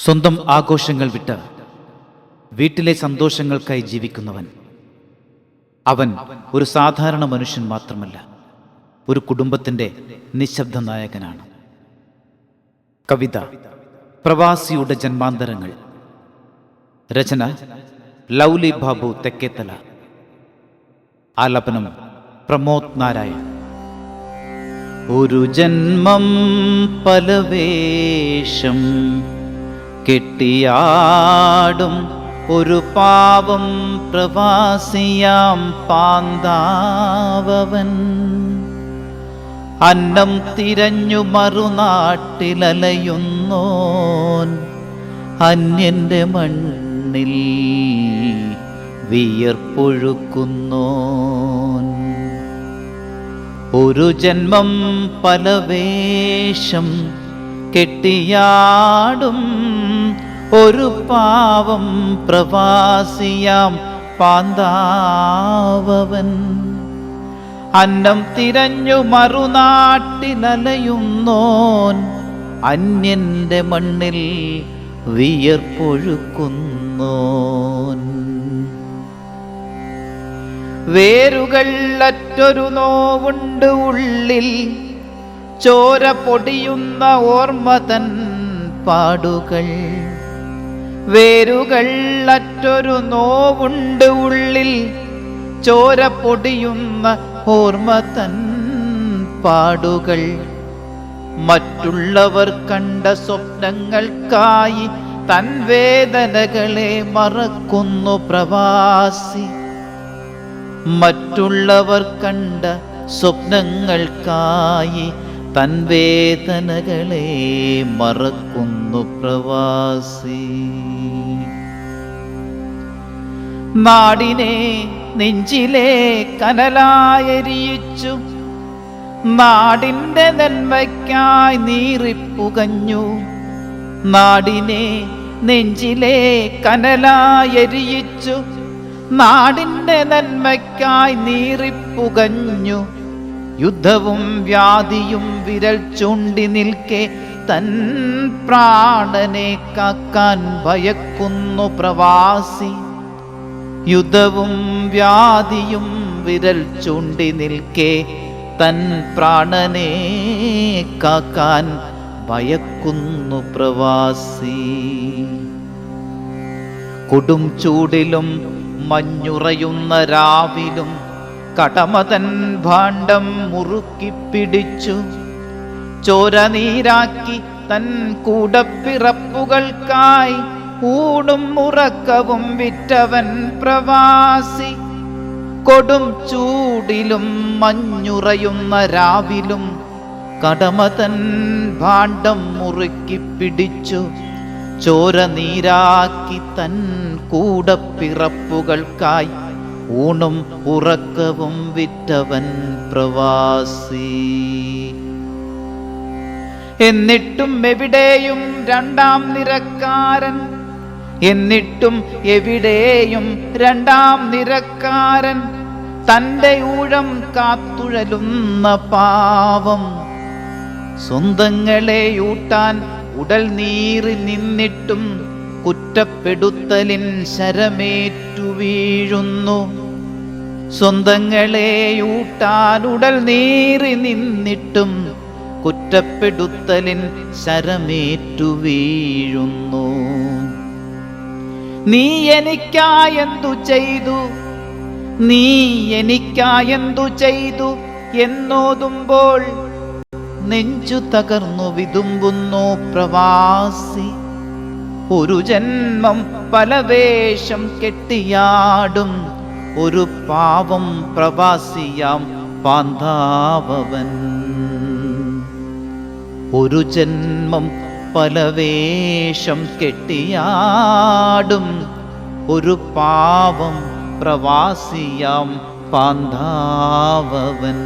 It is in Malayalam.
സ്വന്തം ആഘോഷങ്ങൾ വിട്ട് വീട്ടിലെ സന്തോഷങ്ങൾക്കായി ജീവിക്കുന്നവൻ അവൻ ഒരു സാധാരണ മനുഷ്യൻ മാത്രമല്ല, ഒരു കുടുംബത്തിൻ്റെ നിശബ്ദ നായകനാണ്. കവിത പ്രവാസിയുടെ ജന്മാന്തരങ്ങൾ. രചന ലൗലി ബാബു തെക്കേത്തല. ആലാപനം പ്രമോദ് നാരായൺ. ഒരു ജന്മം പല വേഷം കെട്ടിയാടും ഒരു പാവം പ്രവാസിയാം പാന്താവവൻ. അന്നം തിരഞ്ഞു മറുനാട്ടിലലയുന്നോൻ, അന്യന്റെ മണ്ണിൽ വിയർപ്പൊഴുക്കുന്നോൻ. ഒരു ജന്മം പല വേഷം കെട്ടിയാടും ഒരു പാവം പ്രവാസിയാം പാന്താവവൻ. അന്നം തിരഞ്ഞു മറുനാട്ടിലലയുന്നോൻ, അന്യന്റെ മണ്ണിൽ വിയർപ്പൊഴുക്കുന്നോൻ. വേരുകൾ അറ്റൊരു നോവുണ്ട് ഉള്ളിൽ, ചോര പൊടിയുന്ന ഓർമ്മ തൻ പാടുകൾ. വേരുകൾ അറ്റൊരു നോവുണ്ട് ഉള്ളിൽ, ചോര പൊടിയുന്ന ഓർമ്മ തൻ പാടുകൾ. മറ്റുള്ളവർ കണ്ട സ്വപ്നങ്ങൾക്കായി തൻ വേദനകളെ മറക്കുന്നു പ്രവാസി. മറ്റുള്ളവർ കണ്ട സ്വപ്നങ്ങൾക്കായി തൻ വേദനകളെ മറക്കുന്നു പ്രവാസി. നാടിനെ നെഞ്ചിലെ കനലായെരിയിച്ചു, നാടിൻ്റെ നന്മയ്ക്കായി നീറിപ്പുകഞ്ഞു. നാടിനെ നെഞ്ചിലെ കനലായെരിയിച്ചു, നാടിൻ്റെ നന്മയ്ക്കായി നീറിപ്പുകഞ്ഞു. യുദ്ധവും വ്യാധിയും വിരൽ ചൂണ്ടി നിൽക്കെ തൻ പ്രാണനെ കാക്കാൻ ഭയക്കുന്നു പ്രവാസി. യുദ്ധവും വ്യാധിയും വിരൽ ചൂണ്ടി നിൽക്കെ തൻ പ്രാണനെ കാക്കാൻ ഭയക്കുന്നു പ്രവാസി. കൊടും ചൂടിലും മഞ്ഞുറയുന്ന രാവിലും കടമതൻ ഭാണ്ഡം മുറുക്കി പിടിച്ചു. ചോര നീരാക്കി തൻ കൂടപ്പിറപ്പുകൾക്കായി ഊണും ഉറക്കവും വിറ്റവൻ പ്രവാസി. കൊടും ചൂടിലും മഞ്ഞുറയുന്ന രാവിലും കടമതൻ ഭാണ്ഡം മുറുക്കി പിടിച്ചു. ചോര നീരാക്കി തൻ കൂടപ്പിറപ്പുകൾക്കായി ഊണും ഉറക്കവും വിറ്റവൻ പ്രവാസി. എന്നിട്ടും എവിടെയും രണ്ടാം നിരക്കാരൻ, എന്നിട്ടും എവിടെയും രണ്ടാം നിരക്കാരൻ. തൻ്റെ ഊഴം കാത്തുഴലുന്ന പാവം, സ്വന്തങ്ങളെ യൂട്ടാൻ ഉടൽ നീറി നിന്നിട്ടും കുറ്റപ്പെടുത്തലിൻ ശരമേറ്റു വീഴുന്നു. സ്വന്തങ്ങളെ യൂട്ടാൻ ഉടൽ നീറി നിന്നിട്ടും കുറ്റപ്പെടുത്തലിൻ ശരമേറ്റു വീഴുന്നു. നീ എനിക്കായെന്തു ചെയ്തു, നീ എനിക്കായെന്തു ചെയ്തു എന്നോതുമ്പോൾ നെഞ്ചു തകർന്നു വിതുമ്പുന്നു പ്രവാസി. ഒരു ജന്മം പല വേഷം കെട്ടിയാടും ഒരു പാവം പ്രവാസിയാം പാന്താവവൻ. ഒരു ജന്മം പല വേഷം കെട്ടിയാടും ഒരു പാവം പ്രവാസിയാം പാന്താവവൻ.